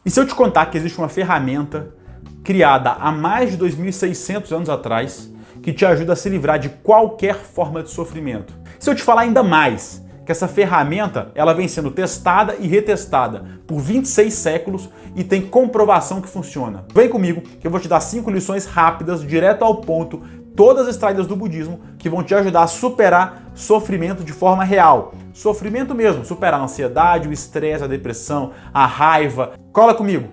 E se eu te contar que existe uma ferramenta criada há mais de 2.600 anos atrás que te ajuda a se livrar de qualquer forma de sofrimento? Se eu te falar ainda mais, que essa ferramenta ela vem sendo testada e retestada por 26 séculos e tem comprovação que funciona. Vem comigo que eu vou te dar 5 lições rápidas, direto ao ponto, todas extraídas do budismo, que vão te ajudar a superar sofrimento de forma real. Sofrimento mesmo, superar a ansiedade, o estresse, a depressão, a raiva. Cola comigo!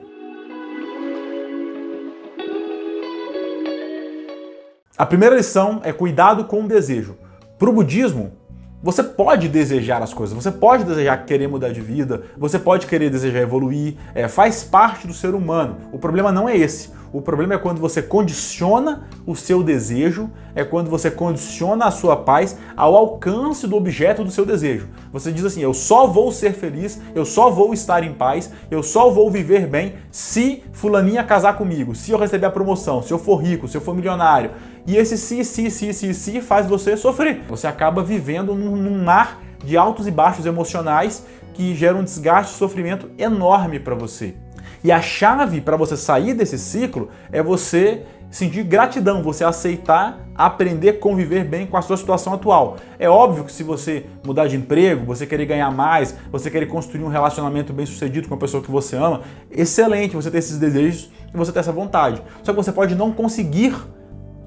A primeira lição é cuidado com o desejo. Para o budismo, você pode desejar as coisas, você pode desejar querer mudar de vida, você pode querer desejar evoluir, faz parte do ser humano. O problema não é esse. O problema é quando você condiciona o seu desejo, é quando você condiciona a sua paz ao alcance do objeto do seu desejo. Você diz assim, eu só vou ser feliz, eu só vou estar em paz, eu só vou viver bem se fulaninha casar comigo, se eu receber a promoção, se eu for rico, se eu for milionário. E esse se faz você sofrer. Você acaba vivendo num mar de altos e baixos emocionais que geram um desgaste e sofrimento enorme para você. E a chave para você sair desse ciclo é você sentir gratidão, você aceitar, aprender a conviver bem com a sua situação atual. É óbvio que se você mudar de emprego, você querer ganhar mais, você querer construir um relacionamento bem sucedido com a pessoa que você ama, excelente você ter esses desejos e você ter essa vontade. Só que você pode não conseguir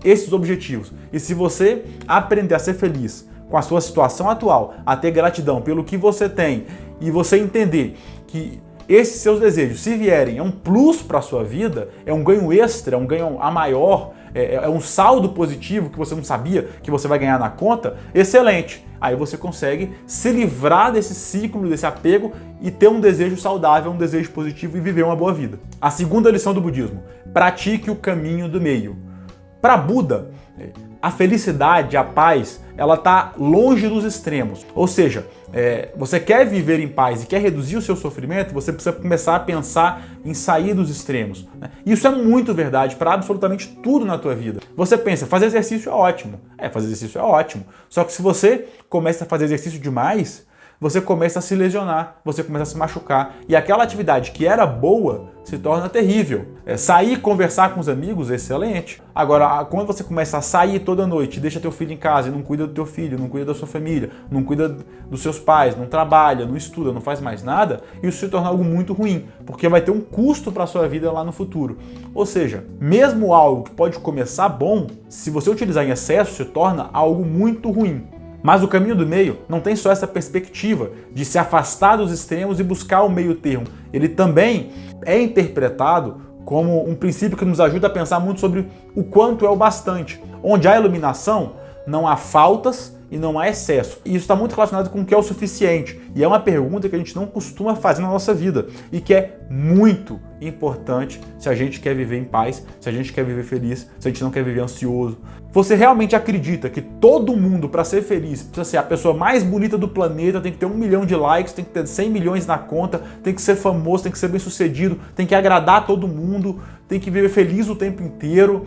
esses objetivos. E se você aprender a ser feliz com a sua situação atual, a ter gratidão pelo que você tem e você entender que esses seus desejos, se vierem, é um plus para a sua vida, é um ganho extra, é um ganho a maior, é um saldo positivo que você não sabia que você vai ganhar na conta, excelente. Aí você consegue se livrar desse ciclo, desse apego e ter um desejo saudável, um desejo positivo e viver uma boa vida. A segunda lição do budismo, pratique o caminho do meio. Para Buda, a felicidade, a paz, ela está longe dos extremos. Ou seja, você quer viver em paz e quer reduzir o seu sofrimento, você precisa começar a pensar em sair dos extremos. Isso é muito verdade para absolutamente tudo na tua vida. Você pensa, fazer exercício é ótimo. Fazer exercício é ótimo. Só que se você começa a fazer exercício demais, você começa a se lesionar, você começa a se machucar. E aquela atividade que era boa se torna terrível. Sair, conversar com os amigos é excelente. Agora, quando você começa a sair toda noite, deixa teu filho em casa e não cuida do teu filho, não cuida da sua família, não cuida dos seus pais, não trabalha, não estuda, não faz mais nada, isso se torna algo muito ruim, porque vai ter um custo para a sua vida lá no futuro. Ou seja, mesmo algo que pode começar bom, se você utilizar em excesso, se torna algo muito ruim. Mas o caminho do meio não tem só essa perspectiva de se afastar dos extremos e buscar o meio termo. Ele também é interpretado como um princípio que nos ajuda a pensar muito sobre o quanto é o bastante. Onde há iluminação, não há faltas e não há excesso. E isso está muito relacionado com o que é o suficiente. E é uma pergunta que a gente não costuma fazer na nossa vida e que é muito importante se a gente quer viver em paz, se a gente quer viver feliz, se a gente não quer viver ansioso. Você realmente acredita que todo mundo, para ser feliz, precisa ser a pessoa mais bonita do planeta, tem que ter 1 milhão de likes, tem que ter 100 milhões na conta, tem que ser famoso, tem que ser bem-sucedido, tem que agradar todo mundo, tem que viver feliz o tempo inteiro.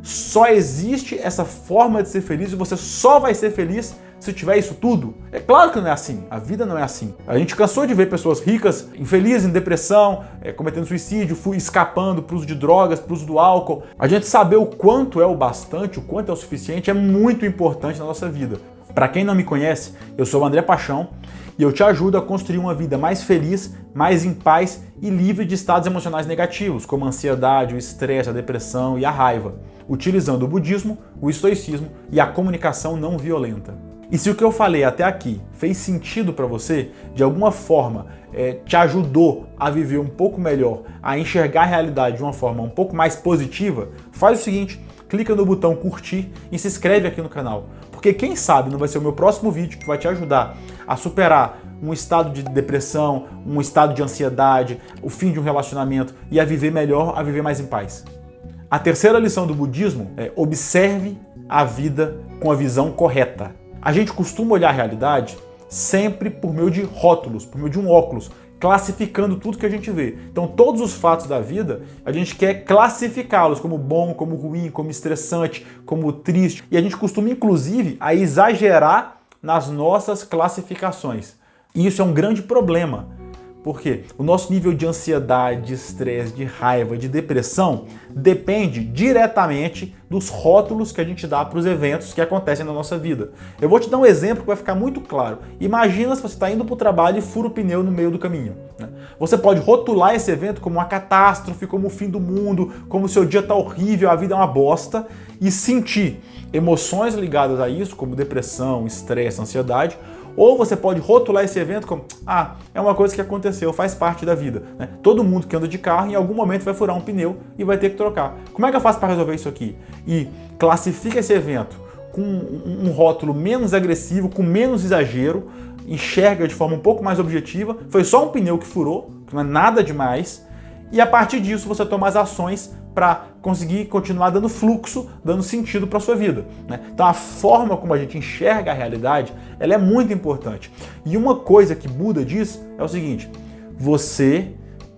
Só existe essa forma de ser feliz e você só vai ser feliz se tiver isso tudo? É claro que não é assim. A vida não é assim. A gente cansou de ver pessoas ricas, infelizes, em depressão, cometendo suicídio, escapando para o uso de drogas, para o uso do álcool. A gente saber o quanto é o bastante, o quanto é o suficiente é muito importante na nossa vida. Para quem não me conhece, eu sou o André Paixão e eu te ajudo a construir uma vida mais feliz, mais em paz e livre de estados emocionais negativos, como a ansiedade, o estresse, a depressão e a raiva, utilizando o budismo, o estoicismo e a comunicação não violenta. E se o que eu falei até aqui fez sentido para você, de alguma forma te ajudou a viver um pouco melhor, a enxergar a realidade de uma forma um pouco mais positiva, faz o seguinte, clica no botão curtir e se inscreve aqui no canal. Porque quem sabe não vai ser o meu próximo vídeo que vai te ajudar a superar um estado de depressão, um estado de ansiedade, o fim de um relacionamento e a viver melhor, a viver mais em paz. A terceira lição do budismo é observe a vida com a visão correta. A gente costuma olhar a realidade sempre por meio de rótulos, por meio de um óculos, classificando tudo que a gente vê. Então todos os fatos da vida, a gente quer classificá-los como bom, como ruim, como estressante, como triste. E a gente costuma, inclusive, a exagerar nas nossas classificações. E isso é um grande problema, Porque o nosso nível de ansiedade, de estresse, de raiva, de depressão depende diretamente dos rótulos que a gente dá para os eventos que acontecem na nossa vida. Eu vou te dar um exemplo que vai ficar muito claro. Imagina se você está indo para o trabalho e fura o pneu no meio do caminho, né? Você pode rotular esse evento como uma catástrofe, como o fim do mundo, como o seu dia está horrível, a vida é uma bosta, e sentir emoções ligadas a isso, como depressão, estresse, ansiedade. Ou você pode rotular esse evento como, é uma coisa que aconteceu, faz parte da vida, né? Todo mundo que anda de carro em algum momento vai furar um pneu e vai ter que trocar. Como é que eu faço para resolver isso aqui? E classifica esse evento com um rótulo menos agressivo, com menos exagero, enxerga de forma um pouco mais objetiva, foi só um pneu que furou, que não é nada demais, e a partir disso você toma as ações para conseguir continuar dando fluxo, dando sentido para a sua vida, né? Então a forma como a gente enxerga a realidade, ela é muito importante. E uma coisa que muda disso é o seguinte: você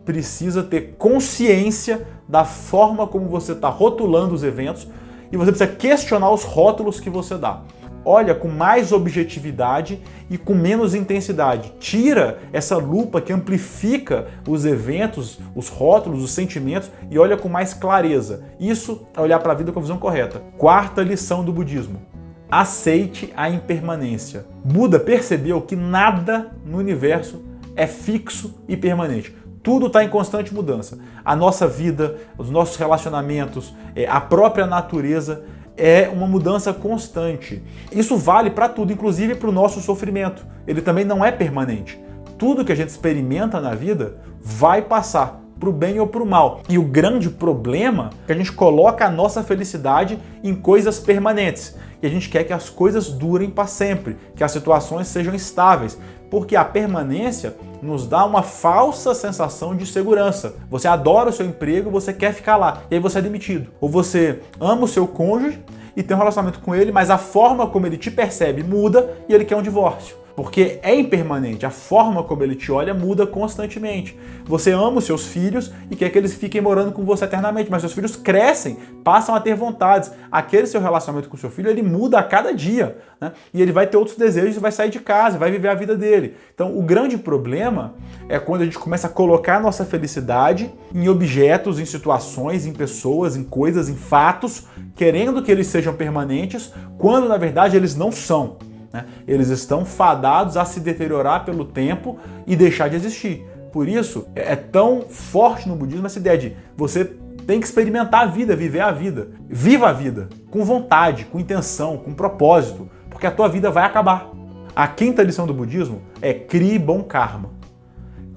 precisa ter consciência da forma como você está rotulando os eventos e você precisa questionar os rótulos que você dá. Olha com mais objetividade e com menos intensidade. Tira essa lupa que amplifica os eventos, os rótulos, os sentimentos e olha com mais clareza. Isso é olhar para a vida com a visão correta. Quarta lição do budismo: aceite a impermanência. Buda percebeu que nada no universo é fixo e permanente. Tudo está em constante mudança. A nossa vida, os nossos relacionamentos, a própria natureza é uma mudança constante. Isso vale para tudo, inclusive para o nosso sofrimento. Ele também não é permanente. Tudo que a gente experimenta na vida vai passar, para o bem ou para o mal. E o grande problema é que a gente coloca a nossa felicidade em coisas permanentes. E a gente quer que as coisas durem para sempre, que as situações sejam estáveis. Porque a permanência nos dá uma falsa sensação de segurança. Você adora o seu emprego, você quer ficar lá, e aí você é demitido. Ou você ama o seu cônjuge e tem um relacionamento com ele, mas a forma como ele te percebe muda e ele quer um divórcio. Porque é impermanente, a forma como ele te olha muda constantemente. Você ama os seus filhos e quer que eles fiquem morando com você eternamente, mas seus filhos crescem, passam a ter vontades. Aquele seu relacionamento com o seu filho, ele muda a cada dia, né? E ele vai ter outros desejos e vai sair de casa, vai viver a vida dele. Então o grande problema é quando a gente começa a colocar a nossa felicidade em objetos, em situações, em pessoas, em coisas, em fatos, querendo que eles sejam permanentes, quando na verdade eles não são. Eles estão fadados a se deteriorar pelo tempo e deixar de existir. Por isso, é tão forte no budismo essa ideia de você tem que experimentar a vida, viver a vida. Viva a vida, com vontade, com intenção, com propósito, porque a tua vida vai acabar. A quinta lição do budismo é crie bom karma.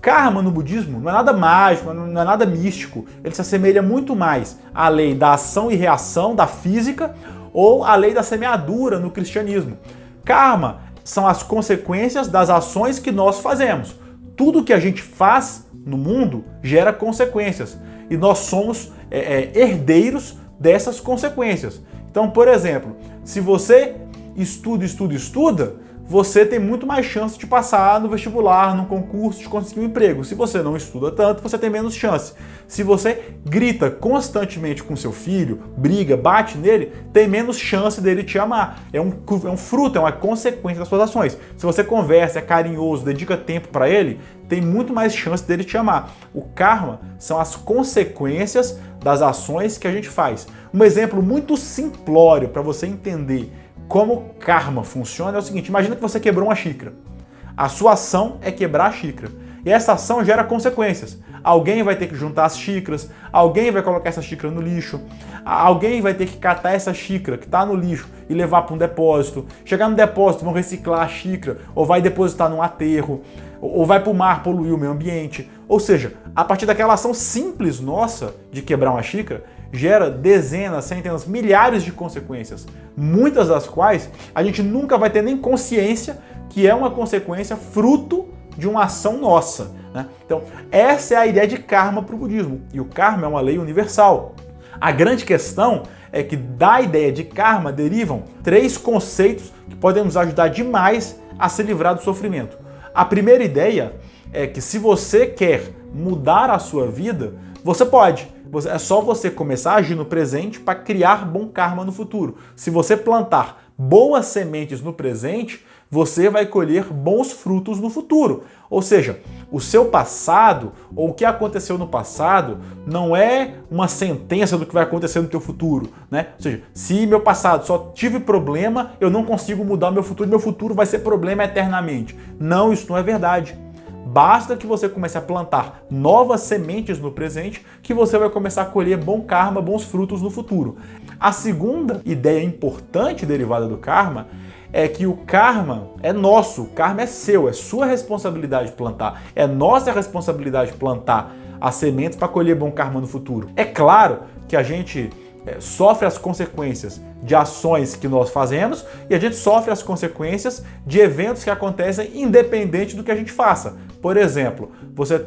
Karma no budismo não é nada mágico, não é nada místico. Ele se assemelha muito mais à lei da ação e reação da física ou à lei da semeadura no cristianismo. Karma são as consequências das ações que nós fazemos. Tudo que a gente faz no mundo gera consequências e nós somos herdeiros dessas consequências. Então, por exemplo, se você estuda, você tem muito mais chance de passar no vestibular, no concurso, de conseguir um emprego. Se você não estuda tanto, você tem menos chance. Se você grita constantemente com seu filho, briga, bate nele, tem menos chance dele te amar. É um fruto, é uma consequência das suas ações. Se você conversa, é carinhoso, dedica tempo para ele, tem muito mais chance dele te amar. O karma são as consequências das ações que a gente faz. Um exemplo muito simplório para você entender como karma funciona é o seguinte: imagina que você quebrou uma xícara. A sua ação é quebrar a xícara. E essa ação gera consequências. Alguém vai ter que juntar as xícaras, alguém vai colocar essa xícara no lixo, alguém vai ter que catar essa xícara que está no lixo e levar para um depósito. Chegar no depósito, vão reciclar a xícara, ou vai depositar num aterro, ou vai para o mar poluir o meio ambiente. Ou seja, a partir daquela ação simples nossa de quebrar uma xícara, gera dezenas, centenas, milhares de consequências, muitas das quais a gente nunca vai ter nem consciência que é uma consequência fruto de uma ação nossa, né? Então, essa é a ideia de karma para o budismo. E o karma é uma lei universal. A grande questão é que da ideia de karma derivam 3 conceitos que podem nos ajudar demais a se livrar do sofrimento. A primeira ideia é que se você quer mudar a sua vida, você pode. É só você começar a agir no presente para criar bom karma no futuro. Se você plantar boas sementes no presente, você vai colher bons frutos no futuro. Ou seja, o seu passado, ou o que aconteceu no passado, não é uma sentença do que vai acontecer no teu futuro, né? Ou seja, se meu passado só tive problema, eu não consigo mudar o meu futuro vai ser problema eternamente. Não, isso não é verdade. Basta que você comece a plantar novas sementes no presente que você vai começar a colher bom karma, bons frutos no futuro. A segunda ideia importante derivada do karma é que o karma é nosso, o karma é seu, é sua responsabilidade plantar, é nossa responsabilidade plantar as sementes para colher bom karma no futuro. É claro que a gente sofre as consequências de ações que nós fazemos e a gente sofre as consequências de eventos que acontecem independente do que a gente faça. Por exemplo, você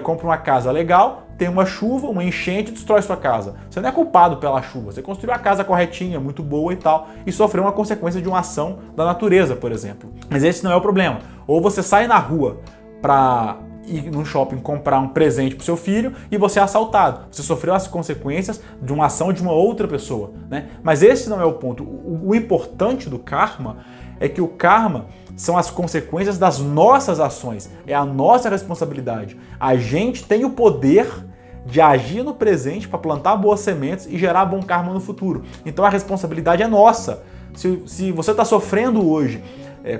compra uma casa legal, tem uma chuva, uma enchente, destrói sua casa. Você não é culpado pela chuva, você construiu a casa corretinha, muito boa e tal, e sofreu uma consequência de uma ação da natureza, por exemplo. Mas esse não é o problema. Ou você sai na rua para ir no shopping comprar um presente para o seu filho e você é assaltado. Você sofreu as consequências de uma ação de uma outra pessoa, né? Mas esse não é o ponto. O importante do karma é que o karma são as consequências das nossas ações. É a nossa responsabilidade. A gente tem o poder de agir no presente para plantar boas sementes e gerar bom karma no futuro. Então a responsabilidade é nossa. Se você está sofrendo hoje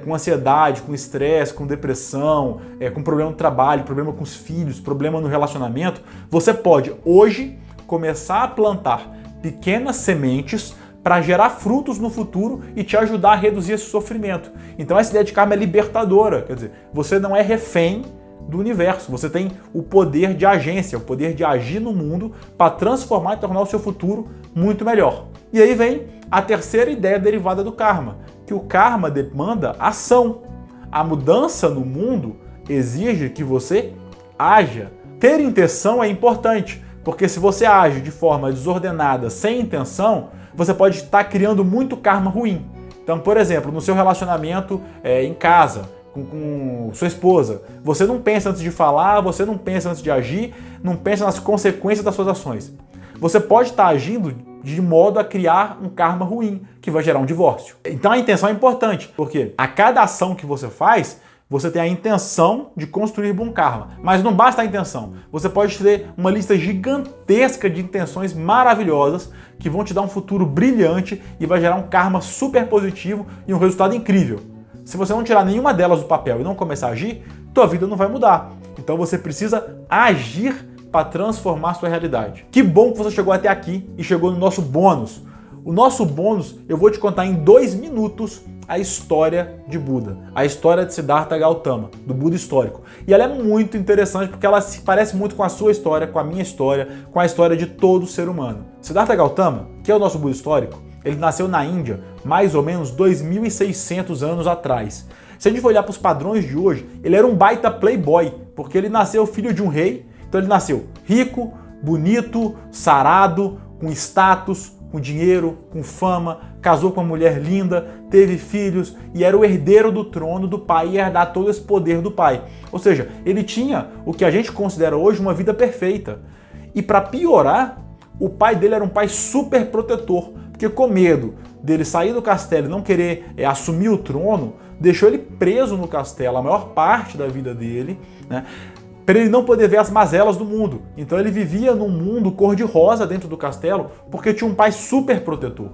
com ansiedade, com estresse, com depressão, com problema no trabalho, problema com os filhos, problema no relacionamento, você pode hoje começar a plantar pequenas sementes para gerar frutos no futuro e te ajudar a reduzir esse sofrimento. Então essa ideia de karma é libertadora, quer dizer, você não é refém do universo, você tem o poder de agência, o poder de agir no mundo para transformar e tornar o seu futuro muito melhor. E aí vem a terceira ideia derivada do karma, que o karma demanda ação. A mudança no mundo exige que você haja. Ter intenção é importante, porque se você age de forma desordenada, sem intenção, você pode estar criando muito karma ruim. Então, por exemplo, no seu relacionamento em casa, com sua esposa, você não pensa antes de falar, você não pensa antes de agir, não pensa nas consequências das suas ações. Você pode estar agindo de modo a criar um karma ruim, que vai gerar um divórcio. Então a intenção é importante, porque a cada ação que você faz, você tem a intenção de construir bom karma. Mas não basta a intenção. Você pode ter uma lista gigantesca de intenções maravilhosas que vão te dar um futuro brilhante e vai gerar um karma super positivo e um resultado incrível. Se você não tirar nenhuma delas do papel e não começar a agir, tua vida não vai mudar. Então você precisa agir para transformar sua realidade. Que bom que você chegou até aqui e chegou no nosso bônus. O nosso bônus, eu vou te contar em 2 minutos a história de Buda, a história de Siddhartha Gautama, do Buda histórico. E ela é muito interessante porque ela se parece muito com a sua história, com a minha história, com a história de todo ser humano. Siddhartha Gautama, que é o nosso Buda histórico, ele nasceu na Índia mais ou menos 2.600 anos atrás. Se a gente for olhar para os padrões de hoje, ele era um baita playboy, porque ele nasceu filho de um rei. Então ele nasceu rico, bonito, sarado, com status, com dinheiro, com fama, casou com uma mulher linda, teve filhos e era o herdeiro do trono do pai e ia herdar todo esse poder do pai. Ou seja, ele tinha o que a gente considera hoje uma vida perfeita. E para piorar, o pai dele era um pai super protetor, porque com medo dele sair do castelo e não querer assumir o trono, deixou ele preso no castelo a maior parte da vida dele, né? Para ele não poder ver as mazelas do mundo. Então ele vivia num mundo cor-de-rosa dentro do castelo porque tinha um pai super protetor.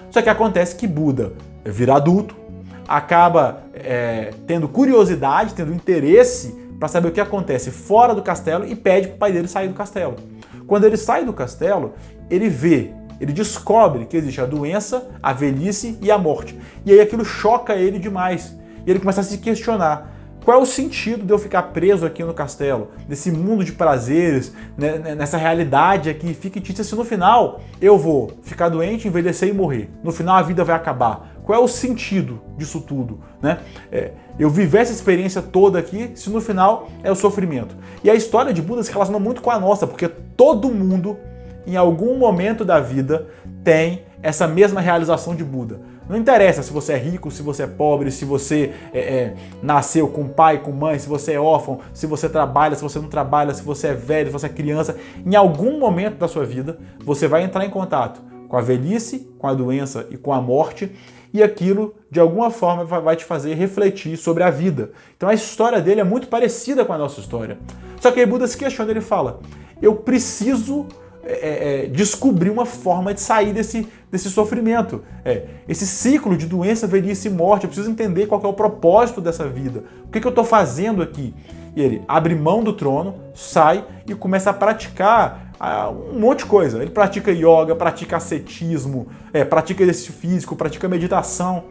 Só que acontece que Buda vira adulto, acaba tendo curiosidade, tendo interesse para saber o que acontece fora do castelo e pede para o pai dele sair do castelo. Quando ele sai do castelo, ele descobre que existe a doença, a velhice e a morte. E aí aquilo choca ele demais. E ele começa a se questionar. Qual é o sentido de eu ficar preso aqui no castelo, nesse mundo de prazeres, né, nessa realidade aqui fictícia, se no final eu vou ficar doente, envelhecer e morrer? No final a vida vai acabar. Qual é o sentido disso tudo? Né? Eu viver essa experiência toda aqui, se no final é o sofrimento. E a história de Buda se relaciona muito com a nossa, porque todo mundo, em algum momento da vida, tem essa mesma realização de Buda. Não interessa se você é rico, se você é pobre, se você nasceu com pai, com mãe, se você é órfão, se você trabalha, se você não trabalha, se você é velho, se você é criança. Em algum momento da sua vida, você vai entrar em contato com a velhice, com a doença e com a morte, e aquilo, de alguma forma, vai te fazer refletir sobre a vida. Então a história dele é muito parecida com a nossa história. Só que aí Buda se questiona, ele fala, eu preciso descobrir uma forma de sair desse sofrimento. Esse ciclo de doença, velhice e morte, eu preciso entender qual que é o propósito dessa vida. O que eu estou fazendo aqui? E ele abre mão do trono, sai e começa a praticar um monte de coisa. Ele pratica yoga, pratica ascetismo, pratica exercício físico, pratica meditação.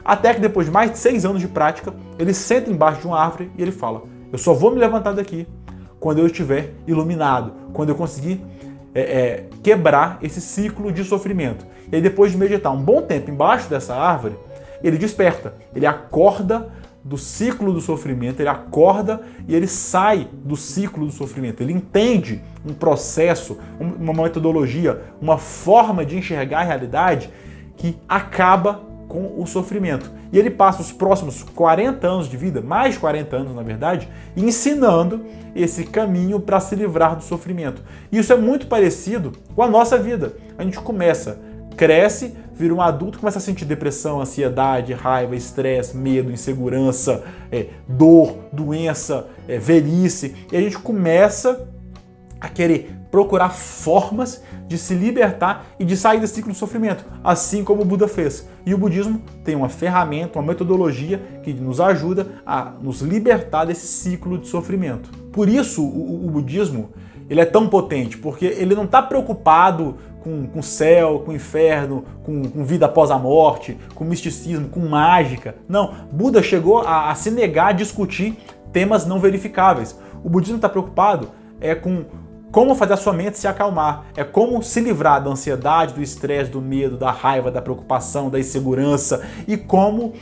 Até que depois de mais de 6 anos de prática, ele senta embaixo de uma árvore e ele fala, eu só vou me levantar daqui quando eu estiver iluminado, quando eu conseguir quebrar esse ciclo de sofrimento. E aí depois de meditar um bom tempo embaixo dessa árvore, ele desperta, ele acorda do ciclo do sofrimento, ele acorda e ele sai do ciclo do sofrimento. Ele entende um processo, uma metodologia, uma forma de enxergar a realidade que acaba com o sofrimento. E ele passa os próximos 40 anos de vida, mais de 40 anos na verdade, ensinando esse caminho para se livrar do sofrimento. E isso é muito parecido com a nossa vida. A gente cresce, vira um adulto, começa a sentir depressão, ansiedade, raiva, estresse, medo, insegurança, dor, doença, velhice. E a gente começa a querer procurar formas de se libertar e de sair desse ciclo de sofrimento, assim como o Buda fez. E o budismo tem uma ferramenta, uma metodologia que nos ajuda a nos libertar desse ciclo de sofrimento. Por isso o budismo ele é tão potente, porque ele não está preocupado com céu, com inferno, com vida após a morte, com misticismo, com mágica. Não, Buda chegou a se negar a discutir temas não verificáveis. O budismo está preocupado com como fazer a sua mente se acalmar, como se livrar da ansiedade, do estresse, do medo, da raiva, da preocupação, da insegurança e como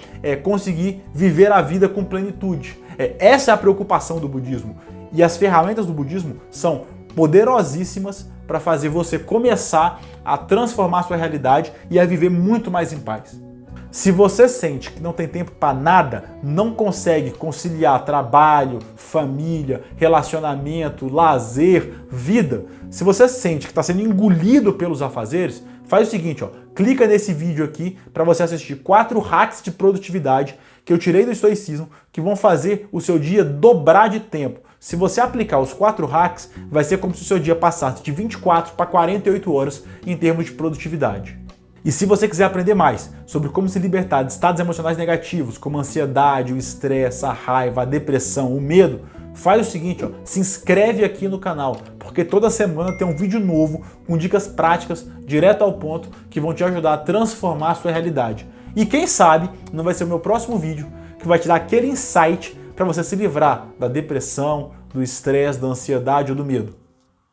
conseguir viver a vida com plenitude. Essa é a preocupação do budismo. E as ferramentas do budismo são poderosíssimas para fazer você começar a transformar a sua realidade e a viver muito mais em paz. Se você sente que não tem tempo para nada, não consegue conciliar trabalho, família, relacionamento, lazer, vida, se você sente que está sendo engolido pelos afazeres, faz o seguinte, clica nesse vídeo aqui para você assistir 4 hacks de produtividade que eu tirei do estoicismo, que vão fazer o seu dia dobrar de tempo. Se você aplicar os 4 hacks, vai ser como se o seu dia passasse de 24 para 48 horas em termos de produtividade. E se você quiser aprender mais sobre como se libertar de estados emocionais negativos, como a ansiedade, o estresse, a raiva, a depressão, o medo, faz o seguinte, se inscreve aqui no canal, porque toda semana tem um vídeo novo com dicas práticas, direto ao ponto, que vão te ajudar a transformar a sua realidade. E quem sabe não vai ser o meu próximo vídeo que vai te dar aquele insight para você se livrar da depressão, do estresse, da ansiedade ou do medo.